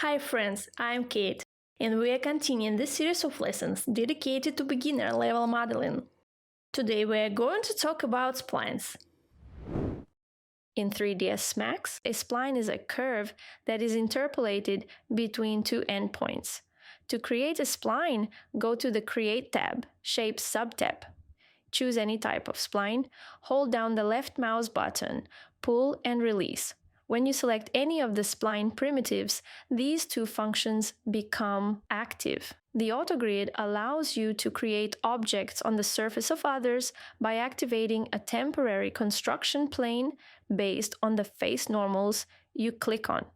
Hi friends, I'm Kate, and we are continuing this series of lessons dedicated to beginner level modeling. Today we are going to talk about splines. In 3ds Max, a spline is a curve that is interpolated between two endpoints. To create a spline, go to the Create tab, Shapes subtab. Choose any type of spline, hold down the left mouse button, pull and release. When you select any of the spline primitives, these two functions become active. The autogrid allows you to create objects on the surface of others by activating a temporary construction plane based on the face normals you click on.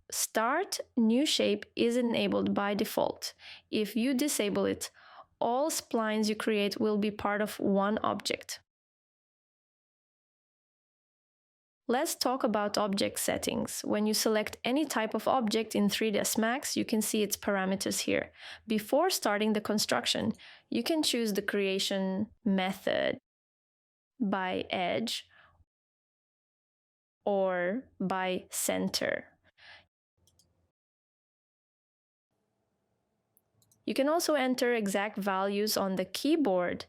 Start New Shape is enabled by default. If you disable it, all splines you create will be part of one object. Let's talk about object settings. When you select any type of object in 3ds Max, you can see its parameters here. Before starting the construction, you can choose the creation method by edge or by center. You can also enter exact values on the keyboard,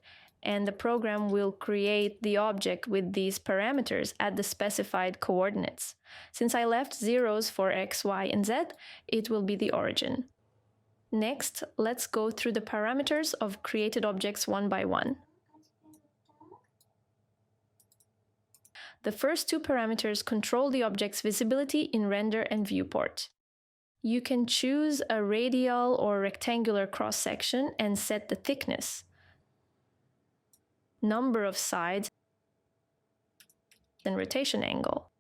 and the program will create the object with these parameters at the specified coordinates. Since I left zeros for x, y, and z, it will be the origin. Next, let's go through the parameters of created objects one by one. The first two parameters control the object's visibility in render and viewport. You can choose a radial or rectangular cross-section and set the thickness, number of sides, and rotation angle.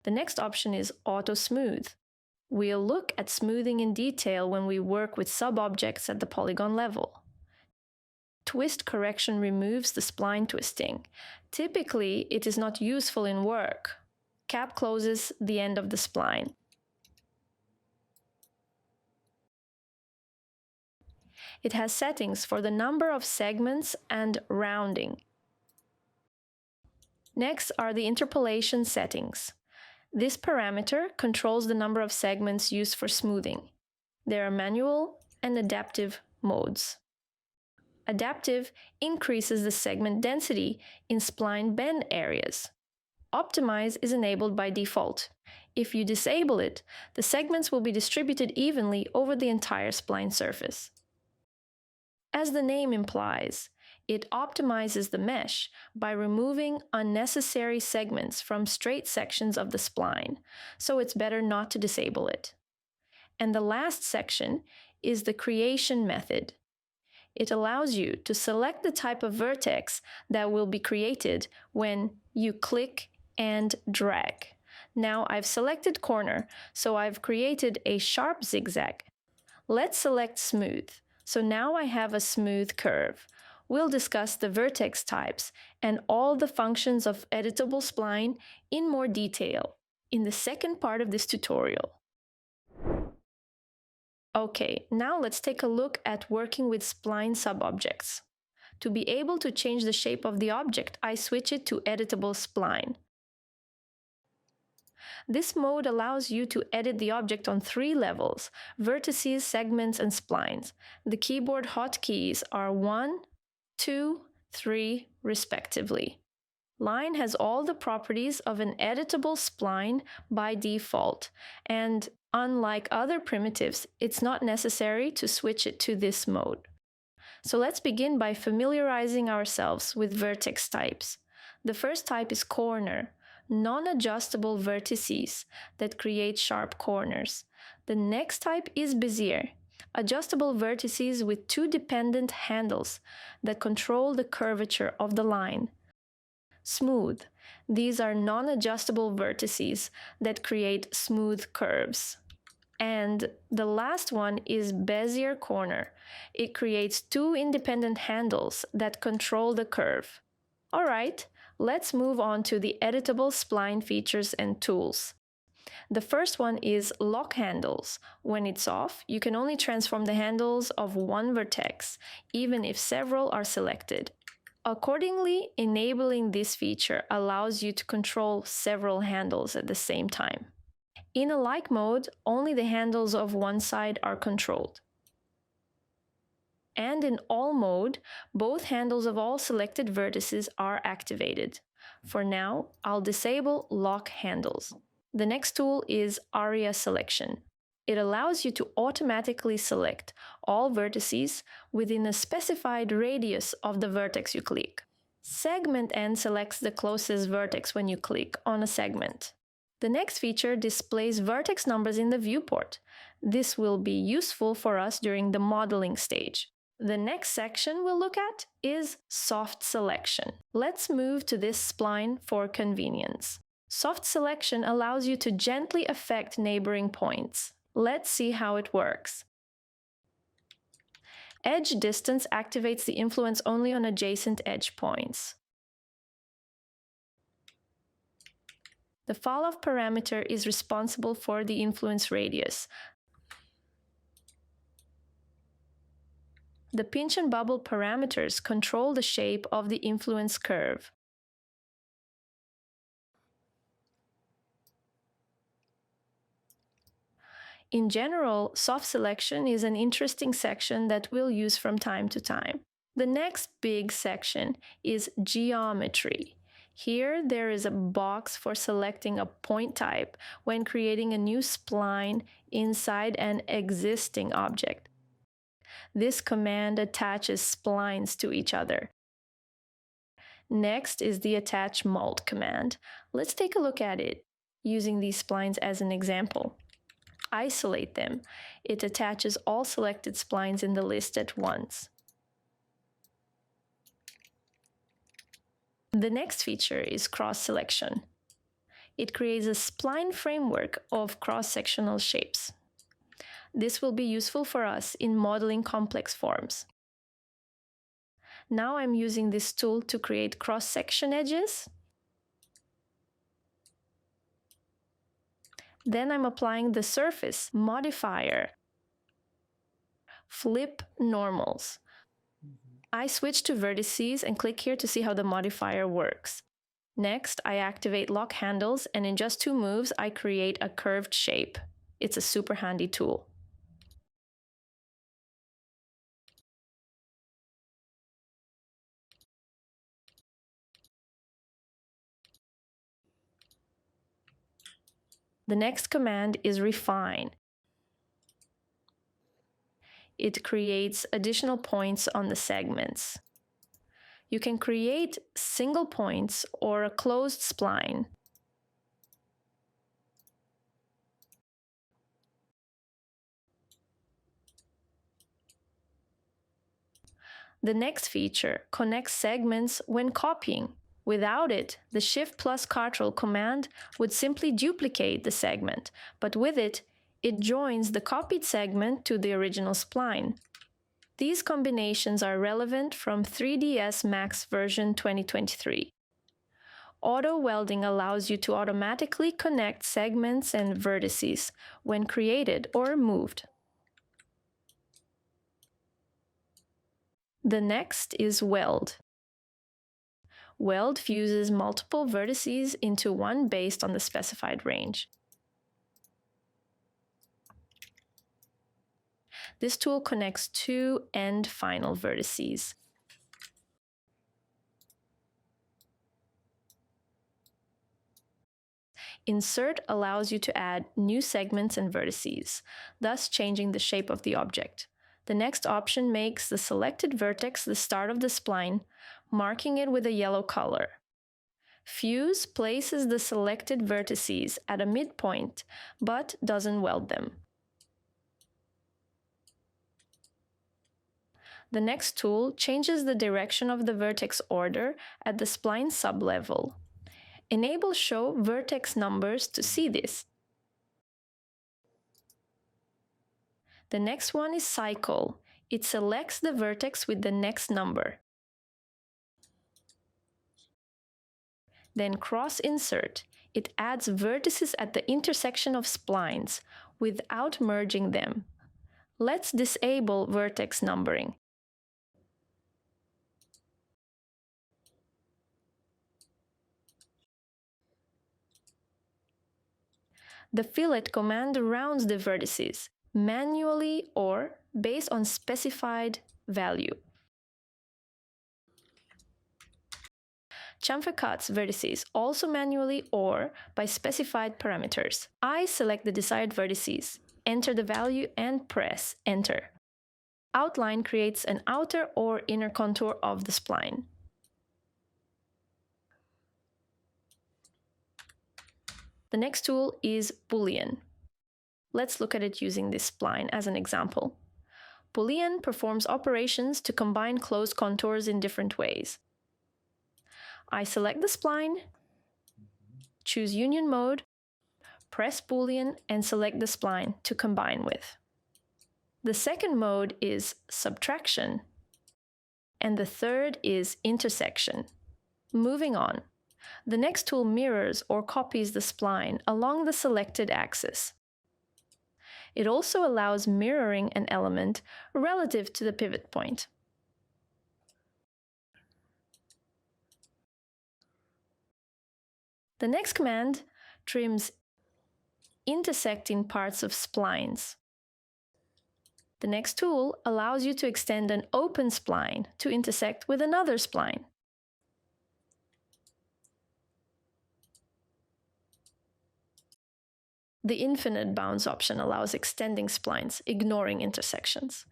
The next option is Auto Smooth. We'll look at smoothing in detail when we work with sub-objects at the polygon level. Twist correction removes the spline twisting. Typically, it is not useful in work. Cap closes the end of the spline. It has settings for the number of segments and rounding. Next are the interpolation settings. This parameter controls the number of segments used for smoothing. There are manual and adaptive modes. Adaptive increases the segment density in spline bend areas. Optimize is enabled by default. If you disable it, the segments will be distributed evenly over the entire spline surface. As the name implies, it optimizes the mesh by removing unnecessary segments from straight sections of the spline, so it's better not to disable it. And the last section is the creation method. It allows you to select the type of vertex that will be created when you click and drag. Now I've selected corner, so I've created a sharp zigzag. Let's select smooth. So now I have a smooth curve. We'll discuss the vertex types and all the functions of Editable Spline in more detail in the second part of this tutorial. Okay, now let's take a look at working with spline subobjects. To be able to change the shape of the object, I switch it to Editable Spline. This mode allows you to edit the object on 3 levels: vertices, segments, and splines. The keyboard hotkeys are 1, 2, 3, respectively. Line has all the properties of an editable spline by default, and unlike other primitives, it's not necessary to switch it to this mode. So let's begin by familiarizing ourselves with vertex types. The first type is corner, non-adjustable vertices that create sharp corners. The next type is Bezier, adjustable vertices with 2 dependent handles that control the curvature of the line. Smooth, these are non-adjustable vertices that create smooth curves. And the last one is Bezier corner. It creates 2 independent handles that control the curve. All right, let's move on to the editable spline features and tools. The first one is lock handles. When it's off, you can only transform the handles of one vertex, even if several are selected. Accordingly, enabling this feature allows you to control several handles at the same time. In Alike mode, only the handles of one side are controlled. And in All mode, both handles of all selected vertices are activated. For now, I'll disable Lock Handles. The next tool is Aria Selection. It allows you to automatically select all vertices within a specified radius of the vertex you click. Segment End selects the closest vertex when you click on a segment. The next feature displays vertex numbers in the viewport. This will be useful for us during the modeling stage. The next section we'll look at is Soft Selection. Let's move to this spline for convenience. Soft Selection allows you to gently affect neighboring points. Let's see how it works. Edge Distance activates the influence only on adjacent edge points. The fall-off parameter is responsible for the influence radius. The pinch and bubble parameters control the shape of the influence curve. In general, soft selection is an interesting section that we'll use from time to time. The next big section is geometry. Here, there is a box for selecting a point type when creating a new spline inside an existing object. This command attaches splines to each other. Next is the Attach Mold command. Let's take a look at it, using these splines as an example. Isolate them. It attaches all selected splines in the list at once. The next feature is cross-selection. It creates a spline framework of cross-sectional shapes. This will be useful for us in modeling complex forms. Now I'm using this tool to create cross-section edges. Then I'm applying the surface modifier, Flip Normals. I switch to vertices and click here to see how the modifier works. Next, I activate Lock Handles, and in just 2 moves, I create a curved shape. It's a super handy tool. The next command is Refine. It creates additional points on the segments. You can create single points or a closed spline. The next feature connects segments when copying. Without it, the Shift plus Ctrl command would simply duplicate the segment, but with it, it joins the copied segment to the original spline. These combinations are relevant from 3ds Max version 2023. Auto welding allows you to automatically connect segments and vertices when created or moved. The next is Weld. Weld fuses multiple vertices into one based on the specified range. This tool connects 2 end final vertices. Insert allows you to add new segments and vertices, thus changing the shape of the object. The next option makes the selected vertex the start of the spline, marking it with a yellow color. Fuse places the selected vertices at a midpoint, but doesn't weld them. The next tool changes the direction of the vertex order at the spline sublevel. Enable Show Vertex Numbers to see this. The next one is Cycle. It selects the vertex with the next number. Then Cross Insert. It adds vertices at the intersection of splines without merging them. Let's disable vertex numbering. The fillet command rounds the vertices, manually or based on specified value. Chamfer cuts vertices also manually or by specified parameters. I select the desired vertices, enter the value, and press Enter. Outline creates an outer or inner contour of the spline. The next tool is Boolean. Let's look at it using this spline as an example. Boolean performs operations to combine closed contours in different ways. I select the spline, choose Union Mode, press Boolean, and select the spline to combine with. The second mode is subtraction, and the third is intersection. Moving on, the next tool mirrors or copies the spline along the selected axis. It also allows mirroring an element relative to the pivot point. The next command trims intersecting parts of splines. The next tool allows you to extend an open spline to intersect with another spline. The infinite bounds option allows extending splines, ignoring intersections.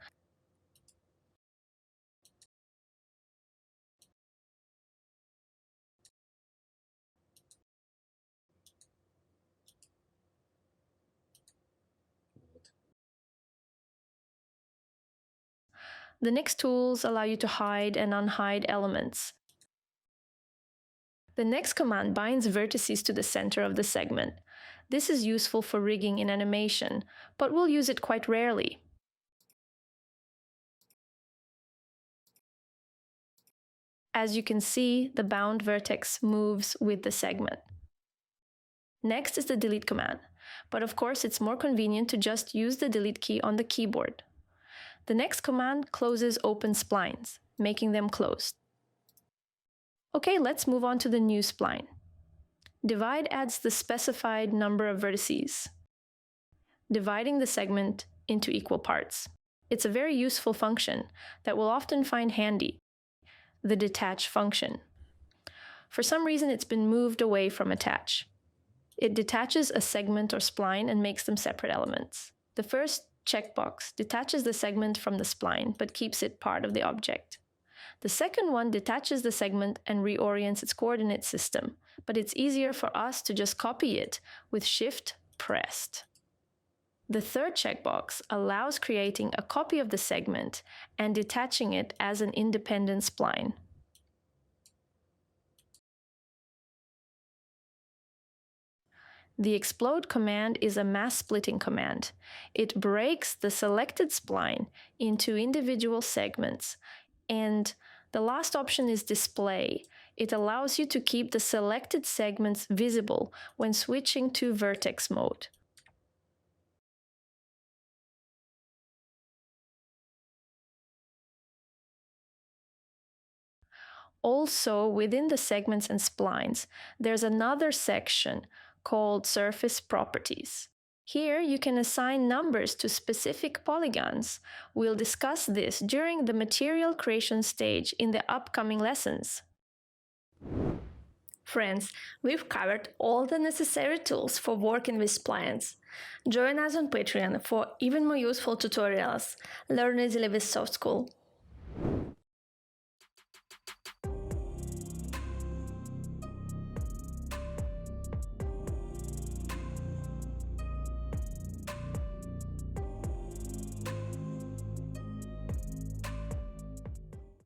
The next tools allow you to hide and unhide elements. The next command binds vertices to the center of the segment. This is useful for rigging in animation, but we'll use it quite rarely. As you can see, the bound vertex moves with the segment. Next is the delete command, but of course it's more convenient to just use the delete key on the keyboard. The next command closes open splines, making them closed. Okay, let's move on to the new spline. Divide adds the specified number of vertices, dividing the segment into equal parts. It's a very useful function that we'll often find handy, the detach function. For some reason, it's been moved away from attach. It detaches a segment or spline and makes them separate elements. The first checkbox detaches the segment from the spline, but keeps it part of the object. The second one detaches the segment and reorients its coordinate system, but it's easier for us to just copy it with Shift pressed. The third checkbox allows creating a copy of the segment and detaching it as an independent spline. The explode command is a mass splitting command. It breaks the selected spline into individual segments. And the last option is display. It allows you to keep the selected segments visible when switching to vertex mode. Also, within the segments and splines, there's another section called Surface Properties. Here you can assign numbers to specific polygons. We'll discuss this during the material creation stage in the upcoming lessons. Friends, we've covered all the necessary tools for working with splines. Join us on Patreon for even more useful tutorials. Learn easily with Softschool.